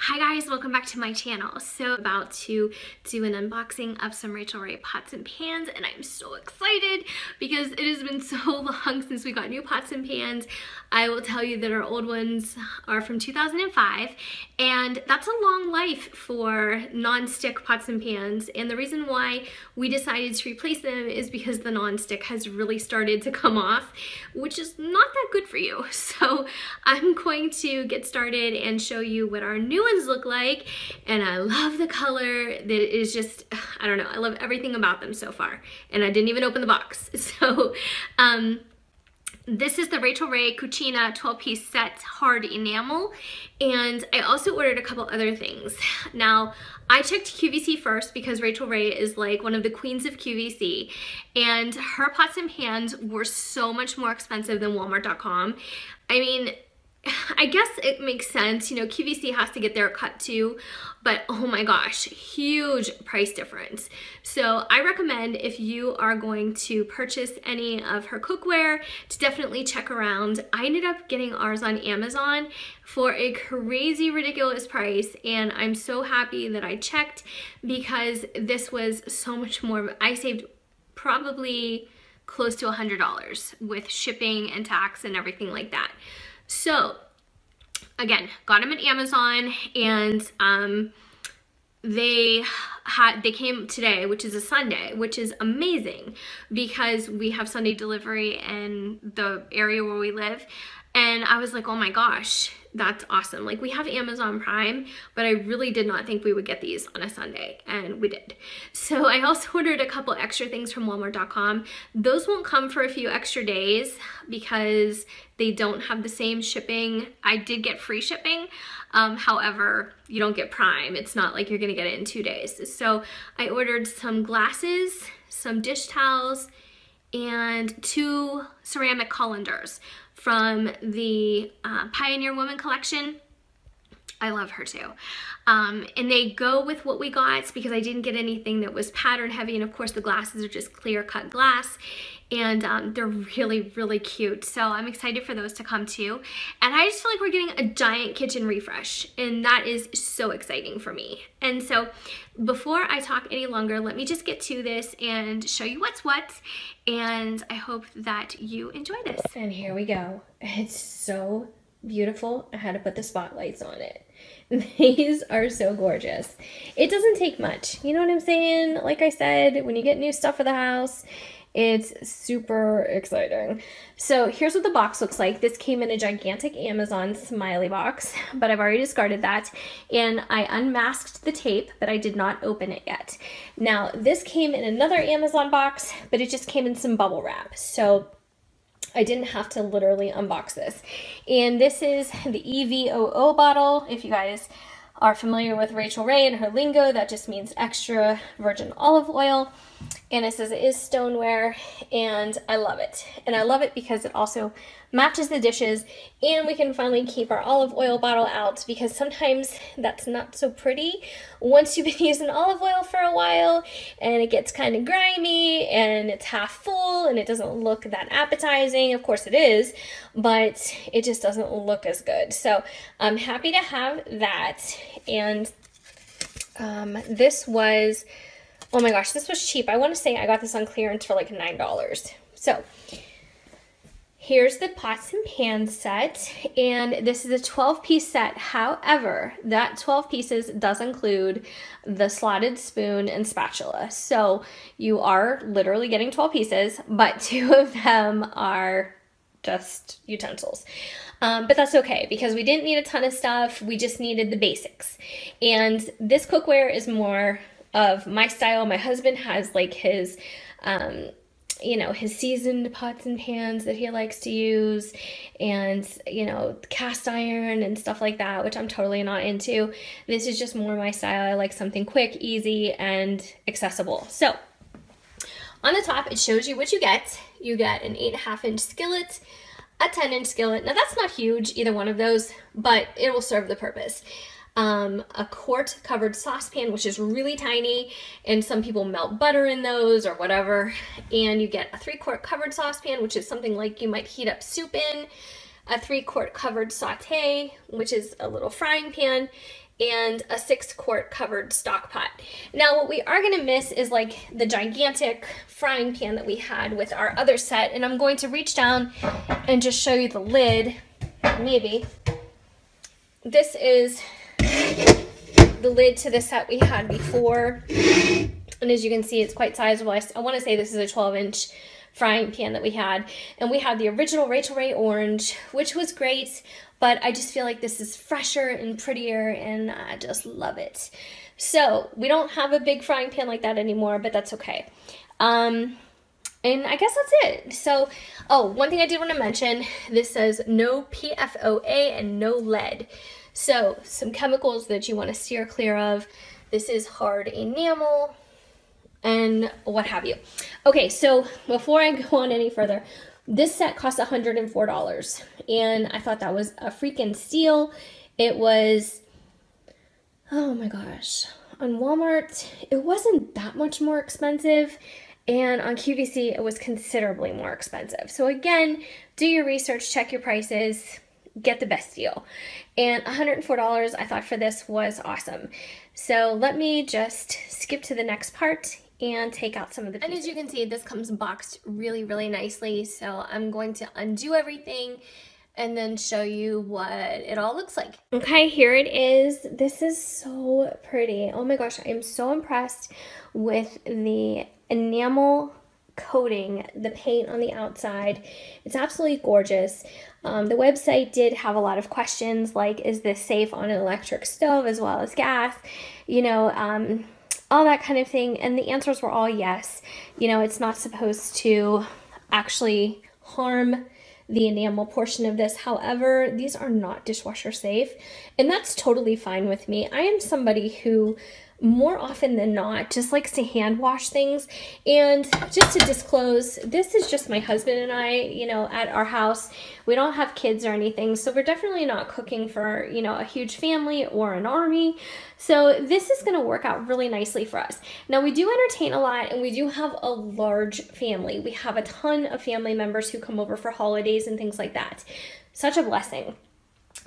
Hi guys, welcome back to my channel. So about to do an unboxing of some Rachael Ray pots and pans, and I'm so excited because it has been so long since we got new pots and pans. I will tell you that our old ones are from 2005, and that's a long life for non-stick pots and pans. And the reason why we decided to replace them is because the non-stick has really started to come off, which is not that good for you. So I'm going to get started and show you what our new ones look like, and I love the color. That is just, I don't know, I love everything about them so far, and I didn't even open the box. So this is the Rachael Ray Cucina 12-piece set hard enamel, and I also ordered a couple other things. Now, I checked QVC first because Rachael Ray is like one of the queens of QVC, and her pots and pans were so much more expensive than Walmart.com. I mean, I guess it makes sense, you know, QVC has to get their cut too, but oh my gosh, huge price difference. So I recommend, if you are going to purchase any of her cookware, to definitely check around. I ended up getting ours on Amazon for a crazy ridiculous price, and I'm so happy that I checked because this was so much more. I saved probably close to $100 with shipping and tax and everything like that. So again, got them at Amazon, and they came today, which is a Sunday, which is amazing because we have Sunday delivery in the area where we live. And I was like, oh my gosh, that's awesome. Like, we have Amazon Prime, but I really did not think we would get these on a Sunday, and we did. So I also ordered a couple extra things from Walmart.com. Those won't come for a few extra days because they don't have the same shipping. I did get free shipping. However, you don't get Prime. It's not like you're gonna get it in 2 days. So I ordered some glasses, some dish towels, and 2 ceramic colanders from the Pioneer Woman collection. I love her too. And they go with what we got because I didn't get anything that was pattern heavy, and of course the glasses are just clear cut glass, and they're really, really cute. So I'm excited for those to come too. And I just feel like we're getting a giant kitchen refresh, and that is so exciting for me. And so before I talk any longer, let me just get to this and show you what's what, and I hope that you enjoy this. And here we go. It's so beautiful. I had to put the spotlights on it. These are so gorgeous. It doesn't take much, you know what I'm saying? Like I said, when you get new stuff for the house, it's super exciting. So here's what the box looks like. This came in a gigantic Amazon smiley box, but I've already discarded that, and I unmasked the tape, but I did not open it yet. Now, this came in another Amazon box, but it just came in some bubble wrap, so I didn't have to literally unbox this. And this is the EVOO bottle. If you guys are familiar with Rachael Ray and her lingo, that just means extra virgin olive oil. And it says it is stoneware, and I love it. And I love it because it also matches the dishes, and we can finally keep our olive oil bottle out because sometimes that's not so pretty once you've been using olive oil for a while and it gets kind of grimy and it's half full and it doesn't look that appetizing. Of course it is, but it just doesn't look as good. So I'm happy to have that. And this was, oh my gosh, this was cheap. I want to say I got this on clearance for like $9. So here's the pots and pans set, and this is a 12-piece set. However, that 12 pieces does include the slotted spoon and spatula. So you are literally getting 12 pieces, but 2 of them are just utensils. But that's okay because we didn't need a ton of stuff. We just needed the basics. And this cookware is more of my style. My husband has like his, you know, his seasoned pots and pans that he likes to use, and, you know, cast iron and stuff like that, which I'm totally not into. This is just more my style. I like something quick, easy, and accessible. So on the top, it shows you what you get. You get an 8.5-inch skillet, a 10-inch skillet. Now that's not huge, either one of those, but it will serve the purpose. A quart covered saucepan, which is really tiny, and some people melt butter in those or whatever. And you get a 3-quart covered saucepan, which is something like you might heat up soup in, a 3-quart covered saute, which is a little frying pan, and a 6-quart covered stock pot. Now what we are gonna miss is like the gigantic frying pan that we had with our other set, and I'm going to reach down and just show you the lid, maybe. This is the lid to the set we had before, and as you can see, it's quite sizable. I want to say this is a 12-inch frying pan that we had, and we had the original Rachael Ray orange, which was great, but I just feel like this is fresher and prettier, and I just love it. So we don't have a big frying pan like that anymore, but that's okay. And I guess that's it. So, oh, one thing I did want to mention, this says no PFOA and no lead. So some chemicals that you want to steer clear of. This is hard enamel and what have you. Okay, so before I go on any further, this set cost $104, and I thought that was a freaking steal. It was, oh my gosh, on Walmart, it wasn't that much more expensive, and on QVC, it was considerably more expensive. So again, do your research, check your prices, get the best deal. And $104, I thought for this was awesome. So let me just skip to the next part and take out some of the pieces. And as you can see, this comes boxed really, really nicely. So I'm going to undo everything and then show you what it all looks like. Okay, here it is. This is so pretty. Oh my gosh, I am so impressed with the enamel coating, the paint on the outside. It's absolutely gorgeous. The website did have a lot of questions like, is this safe on an electric stove as well as gas? You know, all that kind of thing. And the answers were all yes. You know, it's not supposed to actually harm the enamel portion of this. However, these are not dishwasher safe, and that's totally fine with me. I am somebody who more often than not just likes to hand wash things. And just to disclose, this is just my husband and I, you know, at our house. We don't have kids or anything, so we're definitely not cooking for, you know, a huge family or an army. So this is going to work out really nicely for us. Now, we do entertain a lot, and we do have a large family. We have a ton of family members who come over for holidays and things like that. Such a blessing.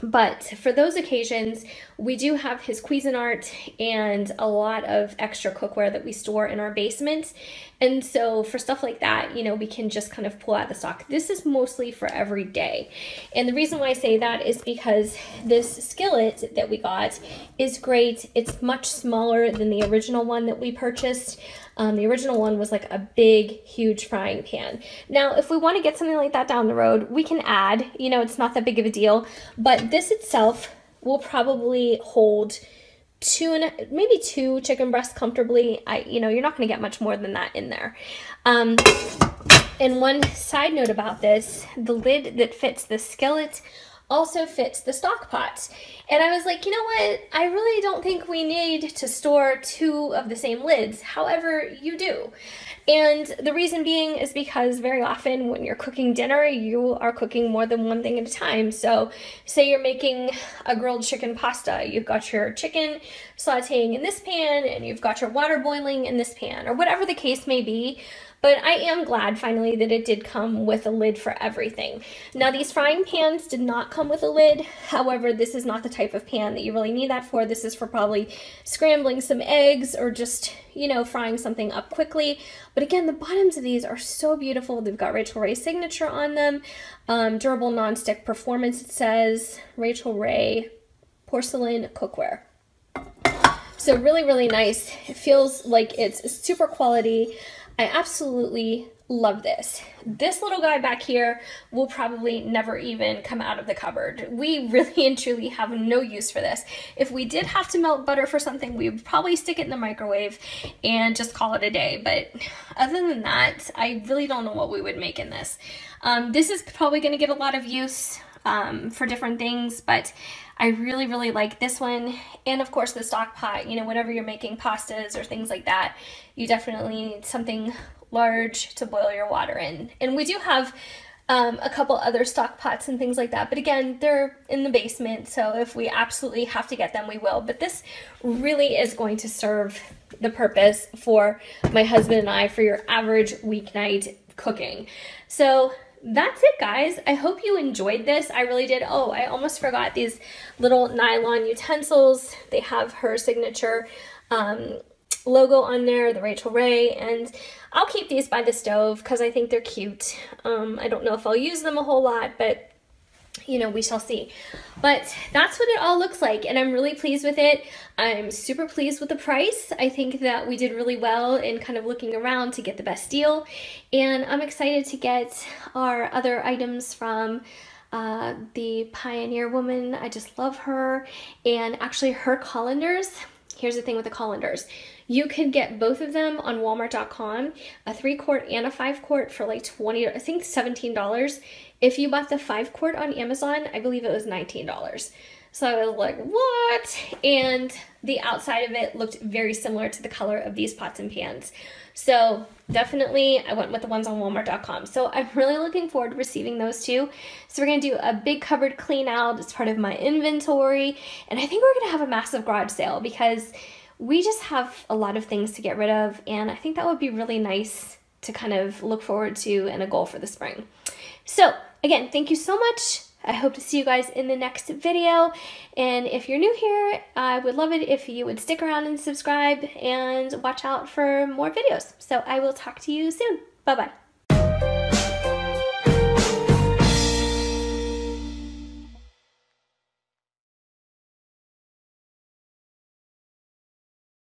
But for those occasions, we do have his Cuisinart and a lot of extra cookware that we store in our basement. And so for stuff like that, you know, we can just kind of pull out the stock. This is mostly for every day. And the reason why I say that is because this skillet that we got is great. It's much smaller than the original one that we purchased. The original one was like a big, huge frying pan. Now, if we want to get something like that down the road, we can add, you know, it's not that big of a deal, but this itself will probably hold maybe two chicken breasts comfortably. You know, you're not going to get much more than that in there. And one side note about this, the lid that fits the skillet also fits the stock pot. And I was like, you know what? I really don't think we need to store two of the same lids. However, you do. And the reason being is because very often when you're cooking dinner, you are cooking more than one thing at a time. So say you're making a grilled chicken pasta. You've got your chicken sauteing in this pan, and you've got your water boiling in this pan, or whatever the case may be. But I am glad finally that it did come with a lid for everything. Now, these frying pans did not come with a lid. However, this is not the type of pan that you really need that for. This is for probably scrambling some eggs or just, you know, frying something up quickly. But again, the bottoms of these are so beautiful. They've got Rachael Ray's signature on them. Durable nonstick performance, it says. Rachael Ray porcelain cookware. So really, really nice. It feels like it's super quality. I absolutely love this. This little guy back here will probably never even come out of the cupboard. We really and truly have no use for this. If we did have to melt butter for something, we would probably stick it in the microwave and just call it a day. But other than that, I really don't know what we would make in this. This is probably going to get a lot of use for different things, but I really, really like this one. And of course the stock pot, you know, whenever you're making pastas or things like that, you definitely need something large to boil your water in. And we do have a couple other stock pots and things like that, but again, they're in the basement, so if we absolutely have to get them, we will. But this really is going to serve the purpose for my husband and I for your average weeknight cooking. So that's it, guys. I hope you enjoyed this. I really did. Oh, I almost forgot these little nylon utensils. They have her signature logo on there, the Rachael Ray, and I'll keep these by the stove because I think they're cute. I don't know if I'll use them a whole lot, but you know, we shall see. But that's what it all looks like, and I'm really pleased with it. I'm super pleased with the price. I think that we did really well in kind of looking around to get the best deal, and I'm excited to get our other items from the Pioneer woman. I just love her, and actually her colanders. Here's the thing with the colanders. You could get both of them on Walmart.com, a 3-quart and a 5-quart for like I think $17. If you bought the 5-quart on Amazon, I believe it was $19. So I was like, what? And the outside of it looked very similar to the color of these pots and pans. So definitely I went with the ones on Walmart.com. So I'm really looking forward to receiving those too. So we're gonna do a big cupboard clean out as part of my inventory. And I think we're gonna have a massive garage sale because we just have a lot of things to get rid of. And I think that would be really nice to kind of look forward to and a goal for the spring. So again, thank you so much. I hope to see you guys in the next video. And if you're new here, I would love it if you would stick around and subscribe and watch out for more videos. So I will talk to you soon. Bye-bye.